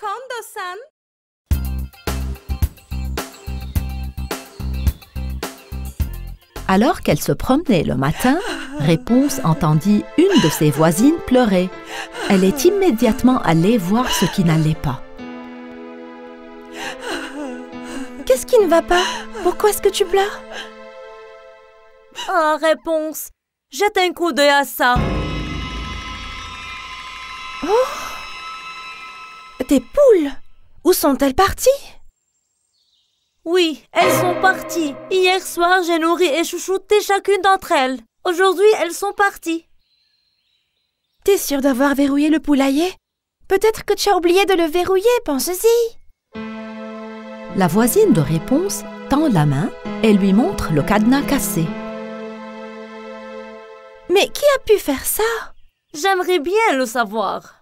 Kondo-san. Alors qu'elle se promenait le matin, Réponse entendit une de ses voisines pleurer. Elle est immédiatement allée voir ce qui n'allait pas. Qu'est-ce qui ne va pas? Pourquoi est-ce que tu pleures? Ah, Réponse. Jette un coup d'œil à ça. Oh! Tes poules! Où sont-elles parties? Oui, elles sont parties. Hier soir, j'ai nourri et chouchouté chacune d'entre elles. Aujourd'hui, elles sont parties. T'es sûre d'avoir verrouillé le poulailler? Peut-être que tu as oublié de le verrouiller, pense-y. La voisine de Réponse tend la main et lui montre le cadenas cassé. Mais qui a pu faire ça? J'aimerais bien le savoir.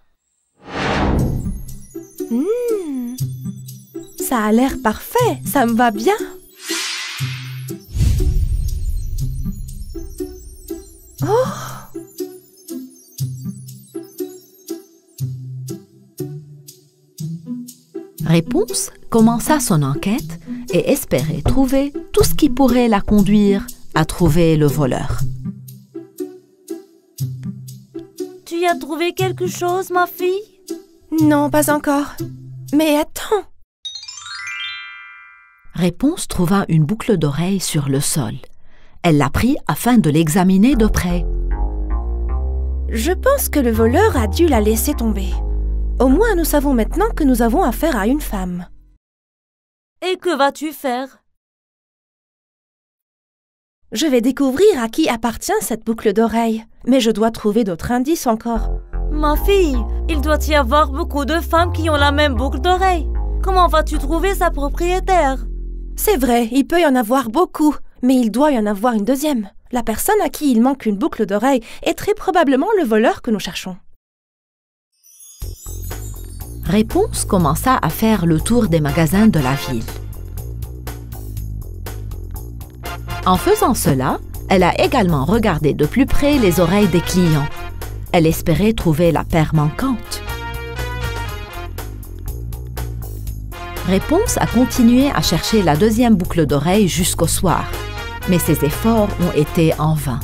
Ça a l'air parfait, ça me va bien. Oh! Réponse commença son enquête et espérait trouver tout ce qui pourrait la conduire à trouver le voleur. Tu y as trouvé quelque chose, ma fille? Non, pas encore. Mais attends. Réponse trouva une boucle d'oreille sur le sol. Elle la prit afin de l'examiner de près. Je pense que le voleur a dû la laisser tomber. Au moins, nous savons maintenant que nous avons affaire à une femme. Et que vas-tu faire? Je vais découvrir à qui appartient cette boucle d'oreille. Mais je dois trouver d'autres indices encore. Ma fille, il doit y avoir beaucoup de femmes qui ont la même boucle d'oreille. Comment vas-tu trouver sa propriétaire? C'est vrai, il peut y en avoir beaucoup, mais il doit y en avoir une deuxième. La personne à qui il manque une boucle d'oreille est très probablement le voleur que nous cherchons. Réponse commença à faire le tour des magasins de la ville. En faisant cela, elle a également regardé de plus près les oreilles des clients. Elle espérait trouver la paire manquante. Réponse a continué à chercher la deuxième boucle d'oreille jusqu'au soir, mais ses efforts ont été en vain.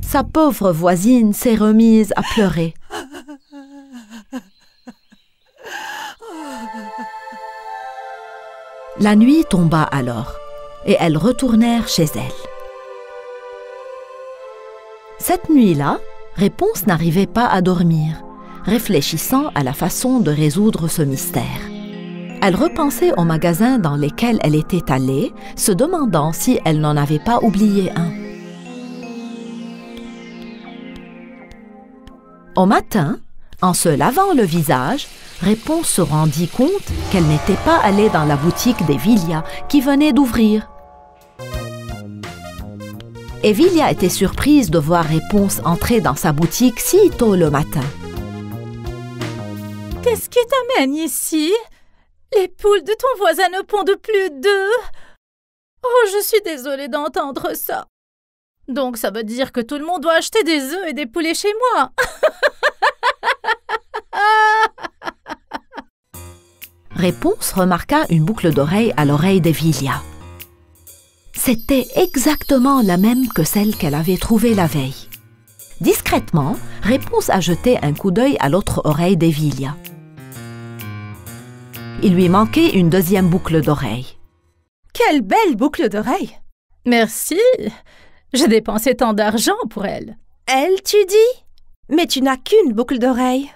Sa pauvre voisine s'est remise à pleurer. La nuit tomba alors, et elles retournèrent chez elles. Cette nuit-là, Réponse n'arrivait pas à dormir, réfléchissant à la façon de résoudre ce mystère. Elle repensait aux magasins dans lesquels elle était allée, se demandant si elle n'en avait pas oublié un. Au matin, en se lavant le visage, Réponse se rendit compte qu'elle n'était pas allée dans la boutique d'Evilia qui venait d'ouvrir. Evilia était surprise de voir Réponse entrer dans sa boutique si tôt le matin. Qu'est-ce qui t'amène ici? Les poules de ton voisin ne pondent plus d'œufs. Oh, je suis désolée d'entendre ça. Donc ça veut dire que tout le monde doit acheter des œufs et des poulets chez moi. Réponse remarqua une boucle d'oreille à l'oreille d'Evilia. C'était exactement la même que celle qu'elle avait trouvée la veille. Discrètement, Réponse a jeté un coup d'œil à l'autre oreille d'Evilia. Il lui manquait une deuxième boucle d'oreille. Quelle belle boucle d'oreille! Merci. J'ai dépensé tant d'argent pour elle. Elle, tu dis? Mais tu n'as qu'une boucle d'oreille.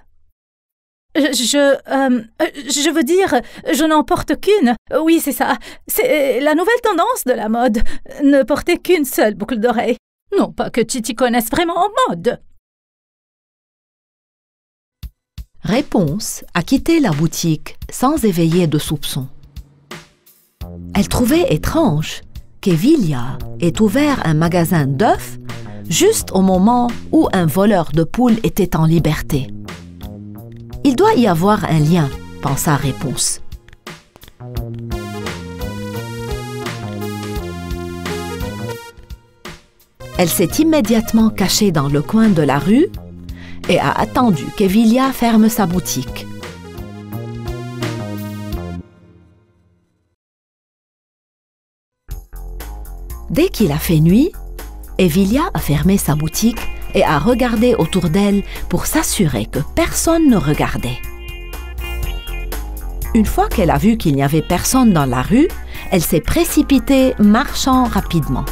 Je veux dire, je n'en porte qu'une. Oui, c'est ça. C'est la nouvelle tendance de la mode. Ne porter qu'une seule boucle d'oreille. Non pas que tu t'y connaisses vraiment en mode. Réponse a quitté la boutique sans éveiller de soupçon. Elle trouvait étrange qu'Evilia ait ouvert un magasin d'œufs juste au moment où un voleur de poules était en liberté. Il doit y avoir un lien, pensa Réponse. Elle s'est immédiatement cachée dans le coin de la rue et a attendu qu'Evilia ferme sa boutique. Dès qu'il a fait nuit, Evilia a fermé sa boutique et a regardé autour d'elle pour s'assurer que personne ne regardait. Une fois qu'elle a vu qu'il n'y avait personne dans la rue, elle s'est précipitée, marchant rapidement.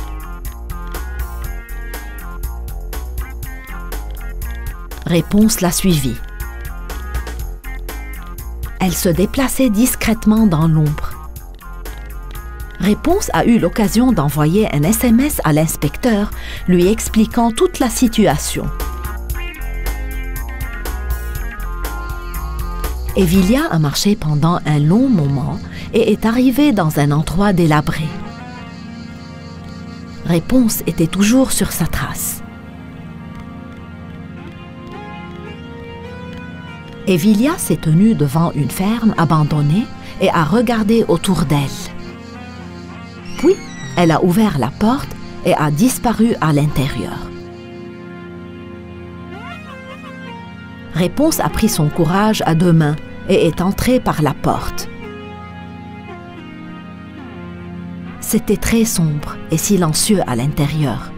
Réponse l'a suivie. Elle se déplaçait discrètement dans l'ombre. Réponse a eu l'occasion d'envoyer un SMS à l'inspecteur lui expliquant toute la situation. Evilia a marché pendant un long moment et est arrivée dans un endroit délabré. Réponse était toujours sur sa trace. Evilia s'est tenue devant une ferme abandonnée et a regardé autour d'elle. Puis, elle a ouvert la porte et a disparu à l'intérieur. Réponse a pris son courage à deux mains et est entrée par la porte. C'était très sombre et silencieux à l'intérieur.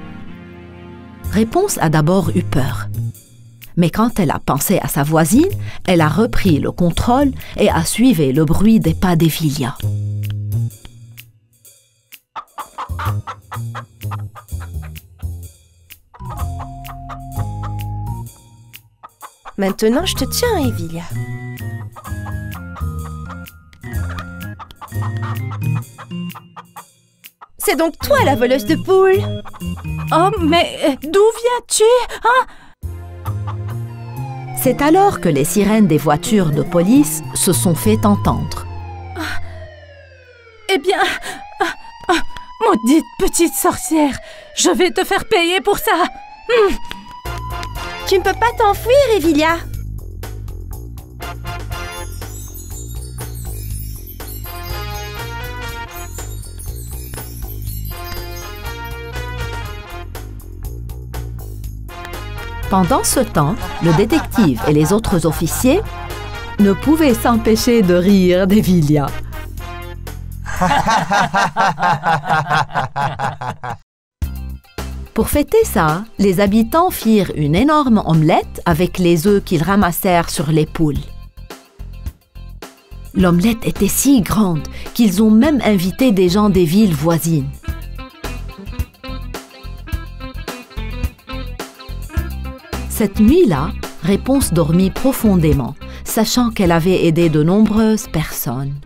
Réponse a d'abord eu peur. Mais quand elle a pensé à sa voisine, elle a repris le contrôle et a suivi le bruit des pas d'Evilia. Maintenant, je te tiens, Evilia. C'est donc toi la voleuse de poules? Oh, mais d'où viens-tu, hein? C'est alors que les sirènes des voitures de police se sont fait entendre. Eh bien, maudite petite sorcière, je vais te faire payer pour ça. Tu ne peux pas t'enfuir, Evilia. Pendant ce temps, le détective et les autres officiers ne pouvaient s'empêcher de rire d'Evilia. Pour fêter ça, les habitants firent une énorme omelette avec les œufs qu'ils ramassèrent sur les poules. L'omelette était si grande qu'ils ont même invité des gens des villes voisines. Cette nuit-là, Réponse dormit profondément, sachant qu'elle avait aidé de nombreuses personnes.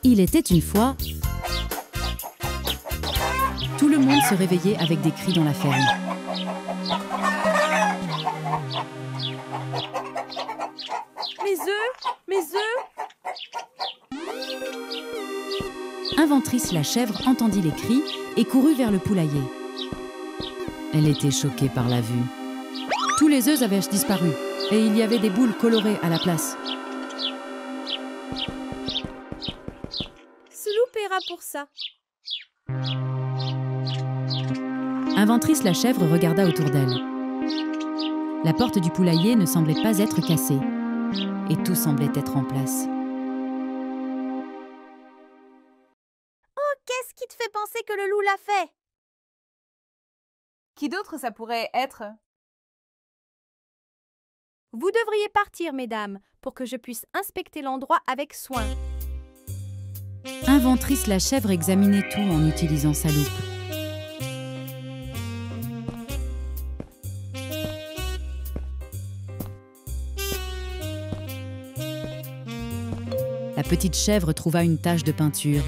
Il était une fois... Tout le monde se réveillait avec des cris dans la ferme. Mes œufs! Mes œufs! Inventrice la chèvre entendit les cris et courut vers le poulailler. Elle était choquée par la vue. Tous les œufs avaient disparu et il y avait des boules colorées à la place. Soulou paiera pour ça. Inventrice la chèvre regarda autour d'elle. La porte du poulailler ne semblait pas être cassée et tout semblait être en place. Qu'est-ce qui te fait penser que le loup l'a fait? Qui d'autre ça pourrait être? Vous devriez partir, mesdames, pour que je puisse inspecter l'endroit avec soin. Inventrice la chèvre examinait tout en utilisant sa loupe. La petite chèvre trouva une tache de peinture,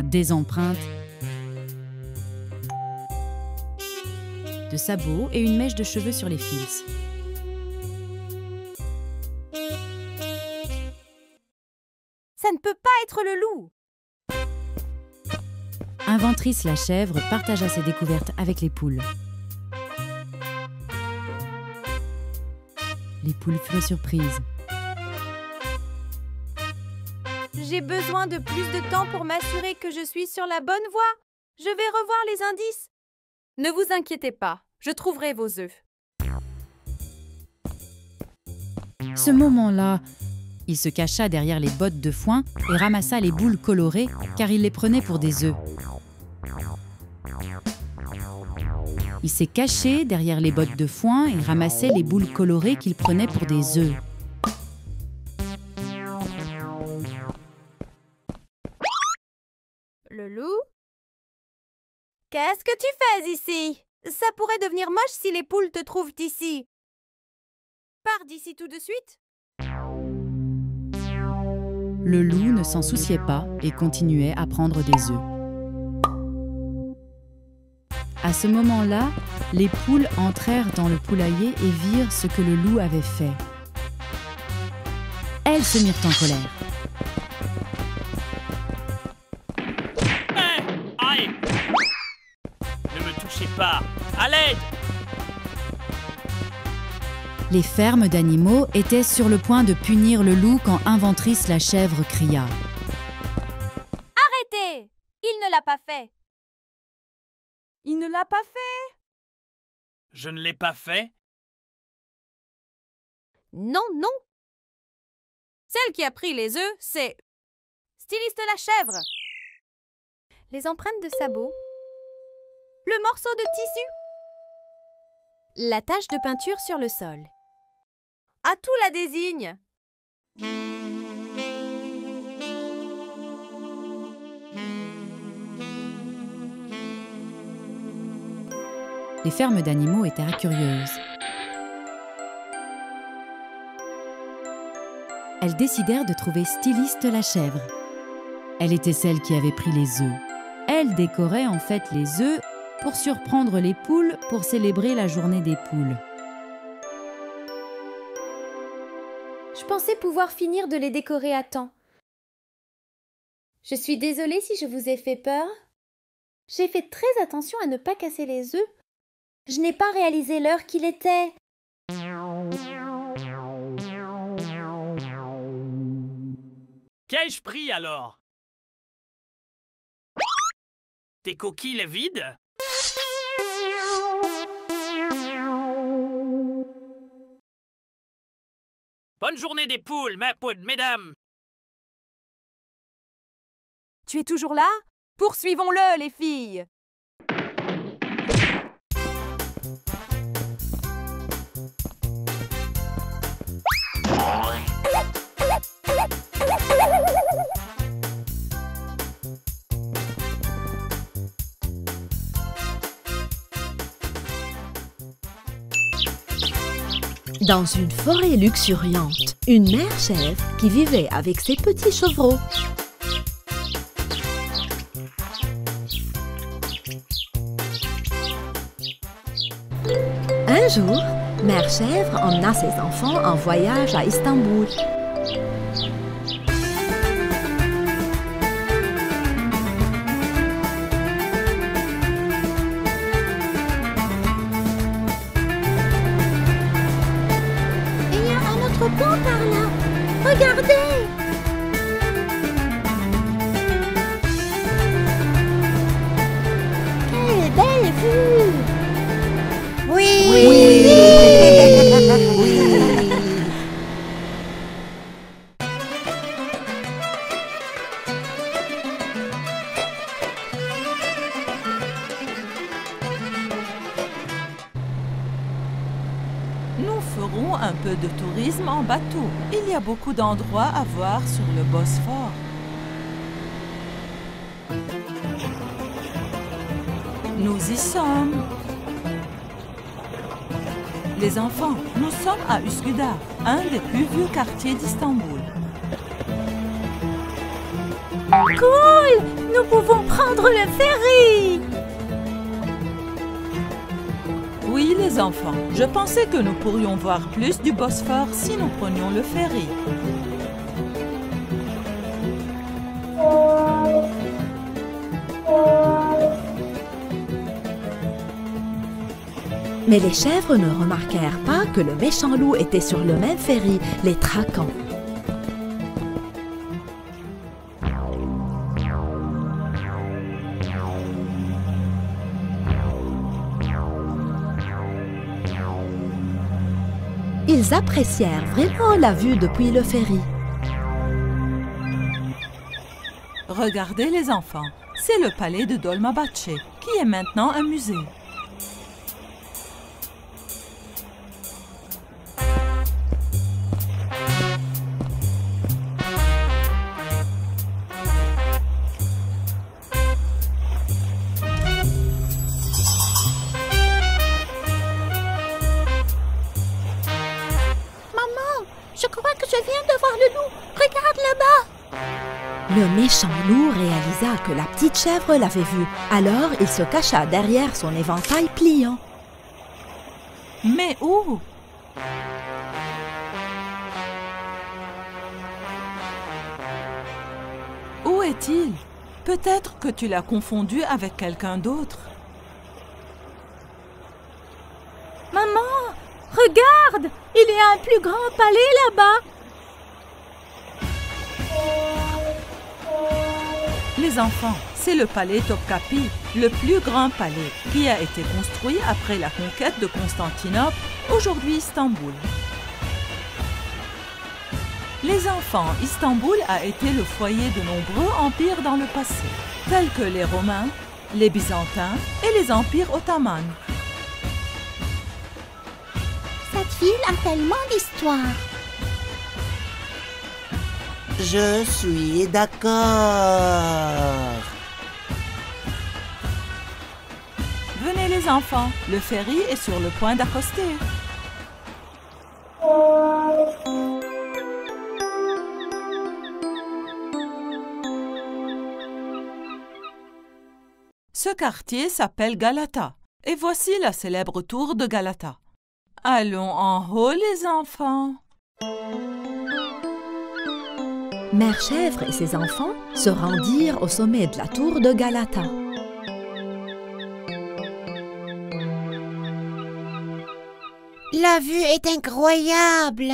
des empreintes, de sabots et une mèche de cheveux sur les fils. Ça ne peut pas être le loup! Inventrice la chèvre partagea ses découvertes avec les poules. Les poules furent surprises. J'ai besoin de plus de temps pour m'assurer que je suis sur la bonne voie. Je vais revoir les indices. Ne vous inquiétez pas, je trouverai vos œufs. Ce moment-là, Il se cacha derrière les bottes de foin et ramassa les boules colorées car il les prenait pour des œufs. Il s'est caché derrière les bottes de foin et ramassait les boules colorées qu'il prenait pour des œufs. Le loup? Qu'est-ce que tu fais ici? Ça pourrait devenir moche si les poules te trouvent ici. Pars d'ici tout de suite. Le loup ne s'en souciait pas et continuait à prendre des œufs. À ce moment-là, les poules entrèrent dans le poulailler et virent ce que le loup avait fait. Elles se mirent en colère. Aïe! Ne me touchez pas! À l'aide! Les fermes d'animaux étaient sur le point de punir le loup quand Inventrice la chèvre cria. Arrêtez! Il ne l'a pas fait. Il ne l'a pas fait? Je ne l'ai pas fait? Non, non. Celle qui a pris les œufs, c'est Styliste la chèvre. Les empreintes de sabots. Le morceau de tissu. La tache de peinture sur le sol. À tout la désigne. Les fermes d'animaux étaient curieuses. Elles décidèrent de trouver Styliste la chèvre. Elle était celle qui avait pris les œufs. Elle décorait en fait les œufs pour surprendre les poules pour célébrer la journée des poules. Je pensais pouvoir finir de les décorer à temps. Je suis désolée si je vous ai fait peur. J'ai fait très attention à ne pas casser les œufs. Je n'ai pas réalisé l'heure qu'il était. Qu'ai-je pris alors? Tes coquilles vides? Bonne journée des poules, mesdames! Tu es toujours là? Poursuivons-le, les filles! Dans une forêt luxuriante, une mère chèvre qui vivait avec ses petits chevreaux. Un jour, mère chèvre emmena ses enfants en voyage à Istanbul. Pont par là. Regardez! Quelle belle vue! Oui! Nous ferons un peu de tourisme en bateau. Il y a beaucoup d'endroits à voir sur le Bosphore. Nous y sommes. Les enfants, nous sommes à Üsküdar, un des plus vieux quartiers d'Istanbul. Cool! Nous pouvons prendre le ferry! Oui, les enfants, je pensais que nous pourrions voir plus du Bosphore si nous prenions le ferry. Mais les chèvres ne remarquèrent pas que le méchant loup était sur le même ferry, les traquant. Ils apprécièrent vraiment la vue depuis le ferry. Regardez les enfants, c'est le palais de Dolmabahce, qui est maintenant un musée. Je crois que je viens de voir le loup. Regarde là-bas. Le méchant loup réalisa que la petite chèvre l'avait vu. Alors, il se cacha derrière son éventail pliant. Mais où? Où est-il? Peut-être que tu l'as confondu avec quelqu'un d'autre. Maman, regarde! Il y a un plus grand palais là-bas. Les enfants, c'est le palais Topkapi, le plus grand palais, qui a été construit après la conquête de Constantinople, aujourd'hui Istanbul. Les enfants, Istanbul a été le foyer de nombreux empires dans le passé, tels que les Romains, les Byzantins et les empires ottomans. Cette ville a tellement d'histoire. Je suis d'accord. Venez les enfants, le ferry est sur le point d'accoster. Ce quartier s'appelle Galata, et voici la célèbre tour de Galata. Allons en haut les enfants. Mère Chèvre et ses enfants se rendirent au sommet de la tour de Galata. La vue est incroyable.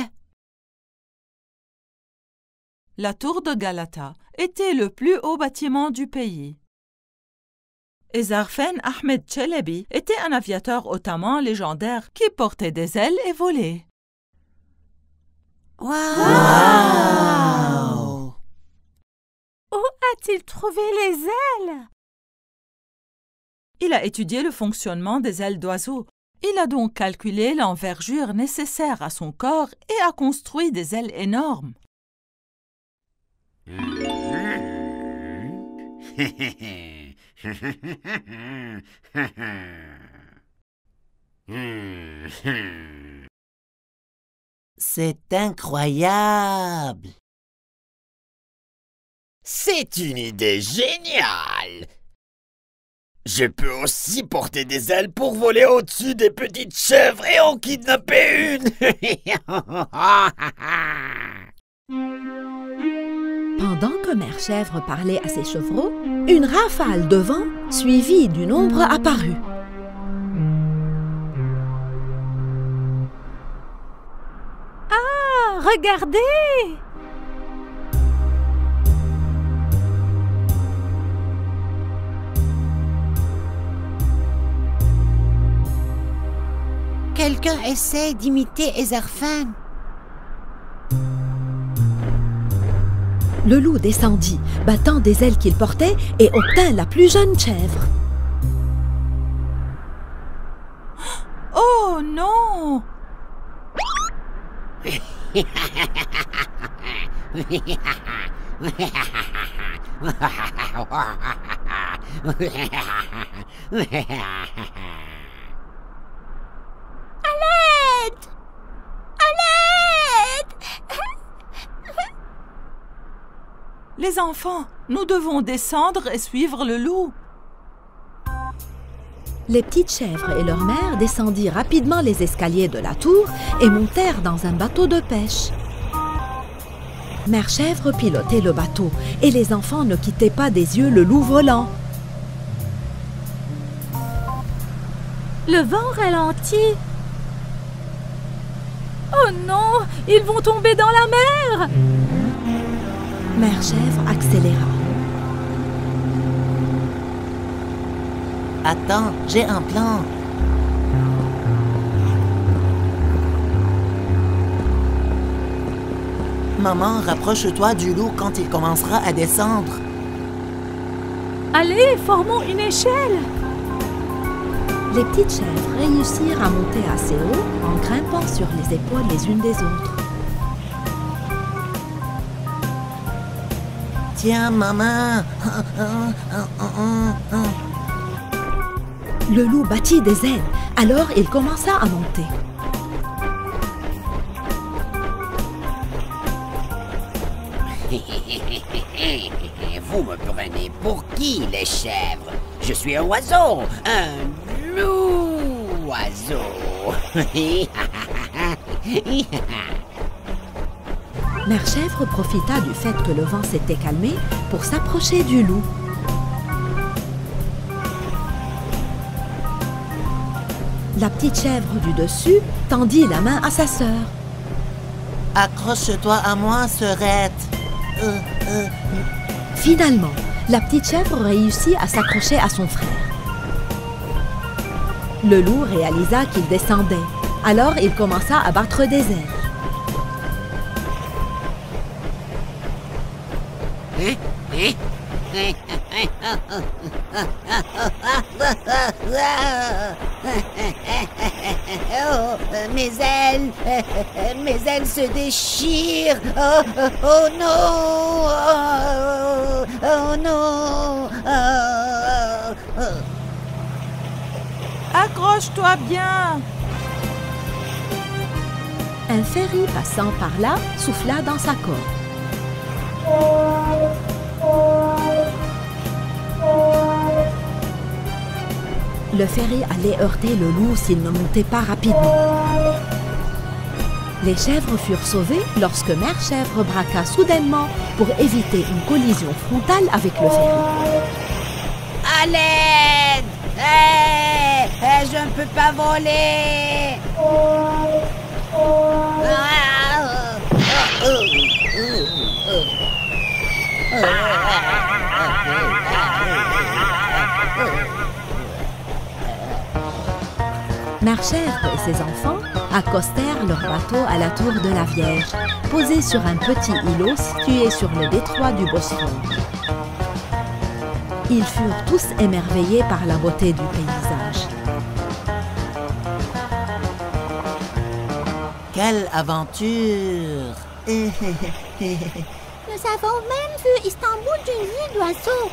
La tour de Galata était le plus haut bâtiment du pays. Ezarfen Ahmed Çelebi était un aviateur ottoman légendaire qui portait des ailes et volait. Wow. Où a-t-il trouvé les ailes? Il a étudié le fonctionnement des ailes d'oiseaux. Il a donc calculé l'envergure nécessaire à son corps et a construit des ailes énormes. C'est incroyable. C'est une idée géniale. Je peux aussi porter des ailes pour voler au-dessus des petites chèvres et en kidnapper une. Pendant que Mère Chèvre parlait à ses chevreaux, une rafale de vent suivie d'une ombre apparut. Ah, regardez! Quelqu'un essaie d'imiter Ezarfen. Le loup descendit, battant des ailes qu'il portait, et obtint la plus jeune chèvre. Oh non! Les enfants, nous devons descendre et suivre le loup. Les petites chèvres et leur mère descendirent rapidement les escaliers de la tour et montèrent dans un bateau de pêche. Mère Chèvre pilotait le bateau et les enfants ne quittaient pas des yeux le loup volant. Le vent ralentit. Oh non, ils vont tomber dans la mer! Mère Chèvre accéléra. Attends, j'ai un plan. Maman, rapproche-toi du loup quand il commencera à descendre. Allez, formons une échelle. Les petites chèvres réussirent à monter assez haut en grimpant sur les épaules les unes des autres. Tiens, maman. Le loup battit des ailes, alors il commença à monter. Vous me prenez pour qui, les chèvres? Je suis un oiseau, un loup oiseau. Mère Chèvre profita du fait que le vent s'était calmé pour s'approcher du loup. La petite chèvre du dessus tendit la main à sa sœur. Accroche-toi à moi, sœurette. Finalement, la petite chèvre réussit à s'accrocher à son frère. Le loup réalisa qu'il descendait, alors il commença à battre des ailes. Mes ailes se déchirent. Oh non, oh non. Accroche-toi bien. Un ferry passant par là souffla dans sa corde. Le ferry allait heurter le loup s'il ne montait pas rapidement. Les chèvres furent sauvées lorsque Mère Chèvre braqua soudainement pour éviter une collision frontale avec le ferry. À l'aide! Je ne peux pas voler! Mère Chèvre et ses enfants accostèrent leur bateau à la tour de la Vierge, posé sur un petit îlot situé sur le détroit du Bosphore. Ils furent tous émerveillés par la beauté du paysage. Quelle aventure! Nous avons même vu Istanbul d'une nuit d'oiseaux.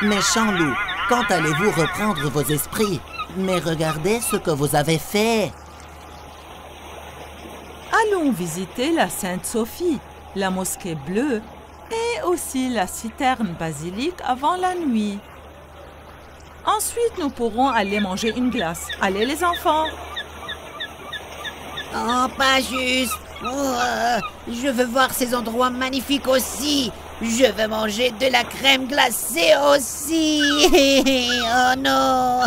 Méchant loup, quand allez-vous reprendre vos esprits? Mais regardez ce que vous avez fait. Allons visiter la Sainte-Sophie, la mosquée bleue et aussi la citerne basilique avant la nuit. Ensuite, nous pourrons aller manger une glace. Allez les enfants! Oh, pas juste! Je veux voir ces endroits magnifiques aussi! Je veux manger de la crème glacée aussi! Oh non!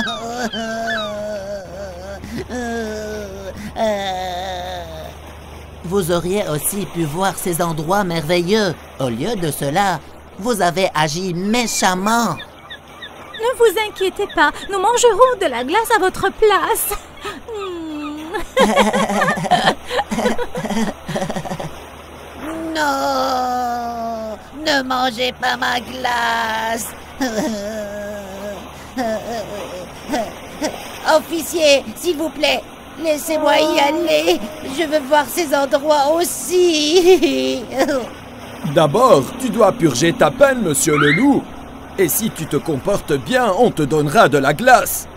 Vous auriez aussi pu voir ces endroits merveilleux. Au lieu de cela, vous avez agi méchamment. Ne vous inquiétez pas, nous mangerons de la glace à votre place. Non! Ne mangez pas ma glace! Officier, s'il vous plaît, laissez-moi y aller. Je veux voir ces endroits aussi. D'abord, tu dois purger ta peine, monsieur le loup. Et si tu te comportes bien, on te donnera de la glace.